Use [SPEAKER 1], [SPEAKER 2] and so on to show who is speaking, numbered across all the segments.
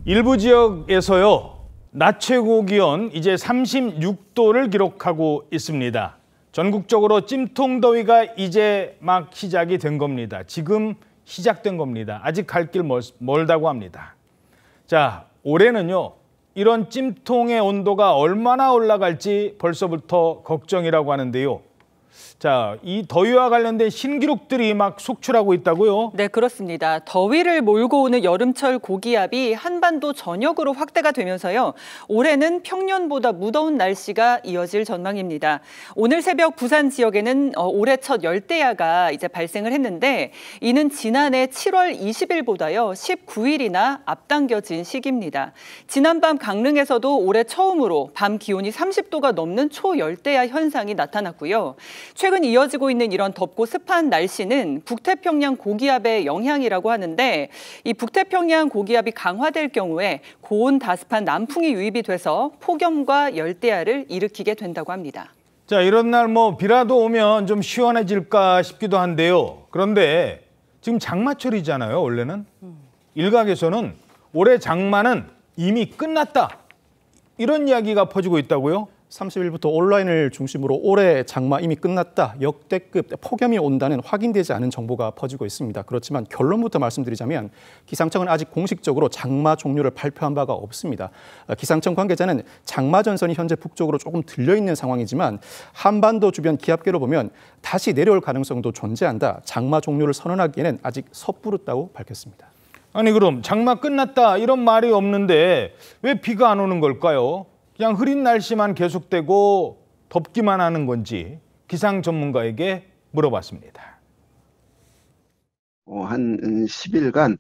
[SPEAKER 1] 일부 지역에서요, 낮 최고 기온 이제 36도를 기록하고 있습니다. 전국적으로 찜통더위가 이제 막 시작이 된 겁니다. 지금 시작된 겁니다. 아직 갈 길 멀다고 합니다. 자, 올해는요, 이런 찜통의 온도가 얼마나 올라갈지 벌써부터 걱정이라고 하는데요. 자, 이 더위와 관련된 신기록들이 막 속출하고 있다고요?
[SPEAKER 2] 네, 그렇습니다. 더위를 몰고 오는 여름철 고기압이 한반도 전역으로 확대가 되면서요. 올해는 평년보다 무더운 날씨가 이어질 전망입니다. 오늘 새벽 부산 지역에는 올해 첫 열대야가 이제 발생을 했는데 이는 지난해 7월 20일보다요. 19일이나 앞당겨진 시기입니다. 지난밤 강릉에서도 올해 처음으로 밤 기온이 30도가 넘는 초열대야 현상이 나타났고요. 최근 이어지고 있는 이런 덥고 습한 날씨는 북태평양 고기압의 영향이라고 하는데 이 북태평양 고기압이 강화될 경우에 고온 다습한 남풍이 유입이 돼서 폭염과 열대야를 일으키게 된다고 합니다.
[SPEAKER 1] 자, 이런 날 비라도 오면 좀 시원해질까 싶기도 한데요. 그런데 지금 장마철이잖아요, 원래는. 일각에서는 올해 장마는 이미 끝났다. 이런 이야기가 퍼지고 있다고요?
[SPEAKER 3] 30일부터 온라인을 중심으로 올해 장마 이미 끝났다, 역대급 폭염이 온다는 확인되지 않은 정보가 퍼지고 있습니다. 그렇지만 결론부터 말씀드리자면 기상청은 아직 공식적으로 장마 종료를 발표한 바가 없습니다. 기상청 관계자는 장마 전선이 현재 북쪽으로 조금 들려있는 상황이지만 한반도 주변 기압계로 보면 다시 내려올 가능성도 존재한다. 장마 종료를 선언하기에는 아직 섣부르다고 밝혔습니다.
[SPEAKER 1] 아니 그럼 장마 끝났다 이런 말이 없는데 왜 비가 안 오는 걸까요? 그냥 흐린 날씨만 계속되고 덥기만 하는 건지 기상 전문가에게 물어봤습니다.
[SPEAKER 4] 한 10일간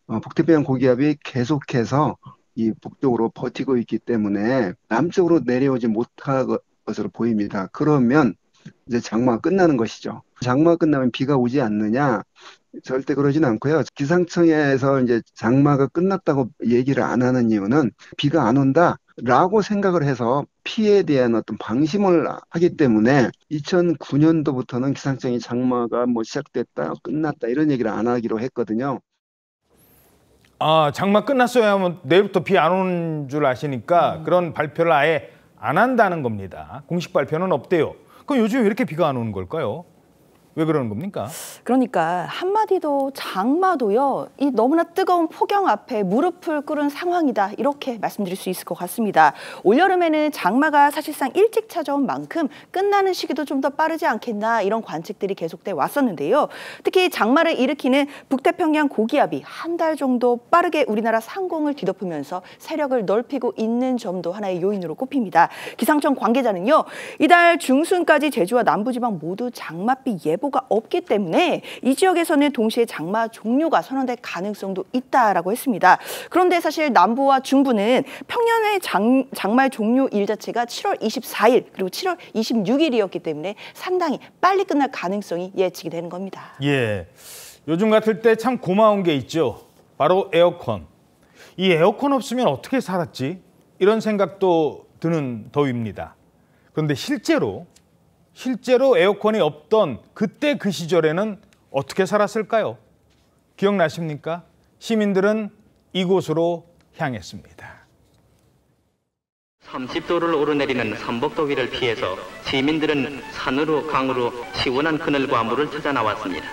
[SPEAKER 4] 북태평양 고기압이 계속해서 이 북쪽으로 버티고 있기 때문에 남쪽으로 내려오지 못할 것으로 보입니다. 그러면 이제 장마가 끝나는 것이죠. 장마가 끝나면 비가 오지 않느냐? 절대 그러진 않고요. 기상청에서 이제 장마가 끝났다고 얘기를 안 하는 이유는 비가 안 온다라고 생각을 해서 피해에 대한 어떤 방심을 하기 때문에 2009년도부터는 기상청이 장마가 시작됐다, 끝났다 이런 얘기를 안 하기로 했거든요.
[SPEAKER 1] 아, 장마 끝났어야 하면 내일부터 비 안 오는 줄 아시니까 그런 발표를 아예 안 한다는 겁니다. 공식 발표는 없대요. 그럼 요즘 왜 이렇게 비가 안 오는 걸까요? 왜 그러는 겁니까?
[SPEAKER 5] 그러니까 한마디도 장마도요. 이 너무나 뜨거운 폭염 앞에 무릎을 꿇은 상황이다. 이렇게 말씀드릴 수 있을 것 같습니다. 올여름에는 장마가 사실상 일찍 찾아온 만큼 끝나는 시기도 좀 더 빠르지 않겠나 이런 관측들이 계속돼 왔었는데요. 특히 장마를 일으키는 북태평양 고기압이 한 달 정도 빠르게 우리나라 상공을 뒤덮으면서 세력을 넓히고 있는 점도 하나의 요인으로 꼽힙니다. 기상청 관계자는요. 이달 중순까지 제주와 남부지방 모두 장맛비 예보가 없기 때문에 이 지역에서는 동시에 장마 종료가 선언될 가능성도 있다라고 했습니다. 그런데 사실 남부와 중부는 평년의 장마 종료 일 자체가 7월 24일 그리고 7월 26일이었기 때문에 상당히 빨리 끝날 가능성이 예측이 되는 겁니다.
[SPEAKER 1] 예, 요즘 같을 때 참 고마운 게 있죠. 바로 에어컨. 이 에어컨 없으면 어떻게 살았지? 이런 생각도 드는 더위입니다. 그런데 실제로 에어컨이 없던 그때 그 시절에는 어떻게 살았을까요? 기억나십니까? 시민들은 이곳으로 향했습니다.
[SPEAKER 6] 30도를 오르내리는 삼복더위를 피해서 시민들은 산으로 강으로 시원한 그늘과 물을 찾아 나왔습니다.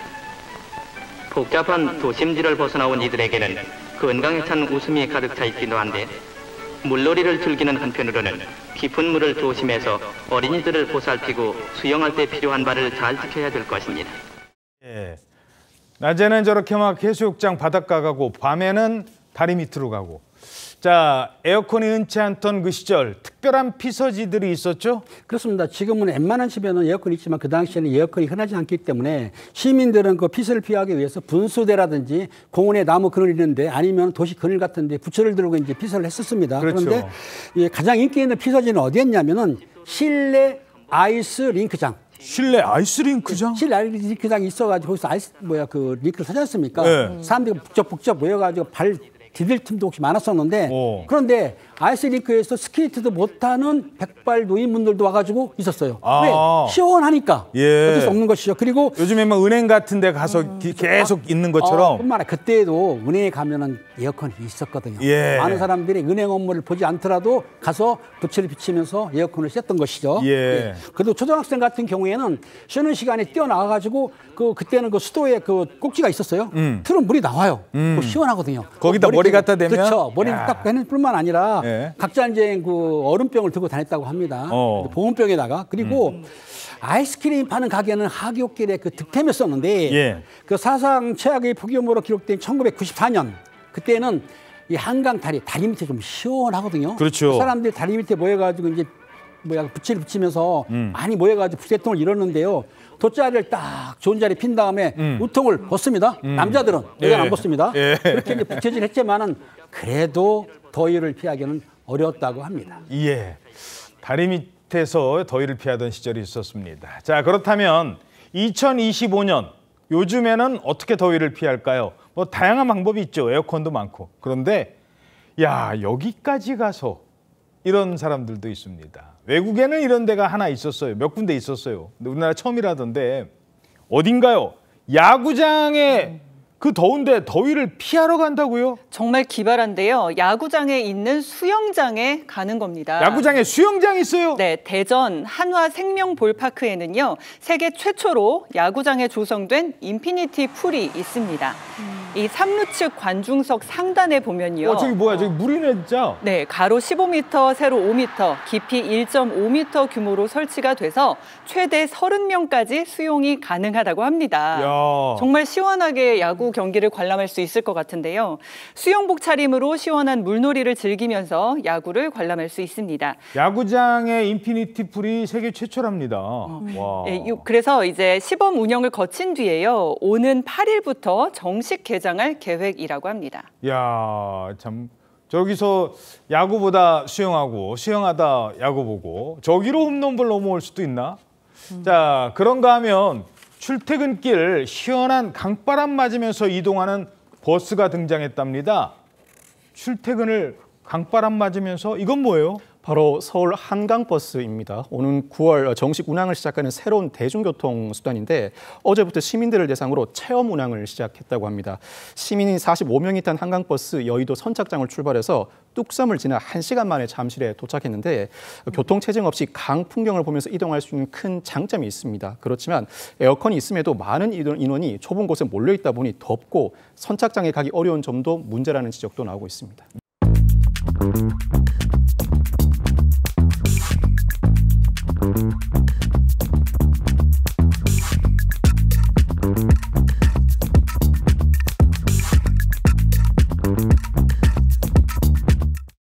[SPEAKER 6] 복잡한 도심지를 벗어나온 이들에게는 건강에 찬 웃음이 가득 차 있기도 한데 물놀이를 즐기는 한편으로는 깊은 물을 조심해서 어린이들을 보살피고 수영할 때 필요한 바를 잘 지켜야 될 것입니다.
[SPEAKER 1] 예, 낮에는 저렇게 막 해수욕장 바닷가 가고 밤에는 다리 밑으로 가고. 자, 에어컨이 흔치 않던 그 시절 특별한 피서지들이 있었죠?
[SPEAKER 7] 그렇습니다. 지금은 웬만한 집에는 에어컨이 있지만 그 당시에는 에어컨이 흔하지 않기 때문에 시민들은 그 피서를 피하기 위해서 분수대라든지 공원에 나무 그늘 있는데 아니면 도시 그늘 같은 데 부채를 들고 이제 피서를 했었습니다.
[SPEAKER 1] 그렇죠.
[SPEAKER 7] 그런데 예, 가장 인기 있는 피서지는 어디였냐면은 실내 아이스 링크장.
[SPEAKER 1] 실내 아이스링크장?
[SPEAKER 7] 실내 아이스링크장이 있어가지고 거기서 링크를 사지 않습니까?
[SPEAKER 1] 네.
[SPEAKER 7] 사람들이 북적북적 모여가지고 발 디딜 팀도 혹시 많았었는데
[SPEAKER 1] 오.
[SPEAKER 7] 그런데 아이스링크에서 스케이트도 못하는 백발 노인분들도 와가지고 있었어요.
[SPEAKER 1] 아.
[SPEAKER 7] 왜? 시원하니까
[SPEAKER 1] 예.
[SPEAKER 7] 어쩔 수 없는 것이죠. 그리고
[SPEAKER 1] 요즘에 막 은행 같은 데 가서 계속 있는 것처럼
[SPEAKER 7] 뿐만 아니라 그때도 은행에 가면은 에어컨이 있었거든요.
[SPEAKER 1] 예.
[SPEAKER 7] 많은 사람들이 은행 업무를 보지 않더라도 가서 불을 비치면서 에어컨을 쐈던 것이죠.
[SPEAKER 1] 예.
[SPEAKER 7] 그래도 초등학생 같은 경우에는 쉬는 시간에 뛰어나가가지고 그때는 그 수도에 그 꼭지가 있었어요. 틀은 물이 나와요. 시원하거든요.
[SPEAKER 1] 거기다 머리 갖다 대면?
[SPEAKER 7] 그렇죠. 머리
[SPEAKER 1] 야.
[SPEAKER 7] 딱 대는 뿐만 아니라
[SPEAKER 1] 예.
[SPEAKER 7] 각자 이제 그 얼음병을 들고 다녔다고 합니다. 보온병에다가 그리고 아이스크림 파는 가게는 하굣길에 그 득템했었는데
[SPEAKER 1] 예.
[SPEAKER 7] 그 사상 최악의 폭염으로 기록된 1994년 그때는 이 한강 다리 밑에 좀 시원하거든요.
[SPEAKER 1] 그렇죠.
[SPEAKER 7] 그 사람들이 다리 밑에 모여가지고 이제 부치를 붙이면서 많이 모여가지고 부세통을 이뤘는데요. 돗자리를 딱 좋은 자리 핀 다음에 우통을 벗습니다. 남자들은 여자는 안 벗습니다.
[SPEAKER 1] 예.
[SPEAKER 7] 그렇게 이제 부채질 했지만은 그래도 더위를 피하기는 어려웠다고 합니다.
[SPEAKER 1] 예. 다리 밑에서 더위를 피하던 시절이 있었습니다. 자, 그렇다면 2025년 요즘에는 어떻게 더위를 피할까요? 뭐 다양한 방법이 있죠. 에어컨도 많고. 그런데 야, 여기까지 가서 이런 사람들도 있습니다. 외국에는 이런 데가 하나 있었어요. 몇 군데 있었어요. 근데 우리나라 처음이라던데 어딘가요? 야구장에 그 더운데 더위를 피하러 간다고요?
[SPEAKER 2] 정말 기발한데요. 야구장에 있는 수영장에 가는 겁니다.
[SPEAKER 1] 야구장에 수영장이 있어요?
[SPEAKER 2] 네, 대전 한화생명볼파크에는요. 세계 최초로 야구장에 조성된 인피니티 풀이 있습니다. 이 3루측 관중석 상단에 보면요.
[SPEAKER 1] 저기 뭐야? 저기 물이네 진짜.
[SPEAKER 2] 네, 가로 15m, 세로 5m, 깊이 1.5m 규모로 설치가 돼서 최대 30명까지 수용이 가능하다고 합니다.
[SPEAKER 1] 야.
[SPEAKER 2] 정말 시원하게 야구 경기를 관람할 수 있을 것 같은데요. 수영복 차림으로 시원한 물놀이를 즐기면서 야구를 관람할 수 있습니다.
[SPEAKER 1] 야구장의 인피니티 풀이 세계 최초랍니다. 와.
[SPEAKER 2] 네, 그래서 이제 시범 운영을 거친 뒤에요. 오는 8일부터 정식 개장할 계획이라고 합니다.
[SPEAKER 1] 야, 참 저기서 야구보다 수영하고 수영하다 야구 보고 저기로 홈런볼 넘어올 수도 있나? 자, 그런가 하면 출퇴근길 시원한 강바람 맞으면서 이동하는 버스가 등장했답니다. 출퇴근을 강바람 맞으면서 이건 뭐예요?
[SPEAKER 3] 바로 서울 한강버스입니다. 오는 9월 정식 운항을 시작하는 새로운 대중교통 수단인데 어제부터 시민들을 대상으로 체험 운항을 시작했다고 합니다. 시민이 45명이 탄 한강버스 여의도 선착장을 출발해서 뚝섬을 지나 1시간 만에 잠실에 도착했는데 교통체증 없이 강 풍경을 보면서 이동할 수 있는 큰 장점이 있습니다. 그렇지만 에어컨이 있음에도 많은 인원이 좁은 곳에 몰려있다 보니 덥고 선착장에 가기 어려운 점도 문제라는 지적도 나오고 있습니다.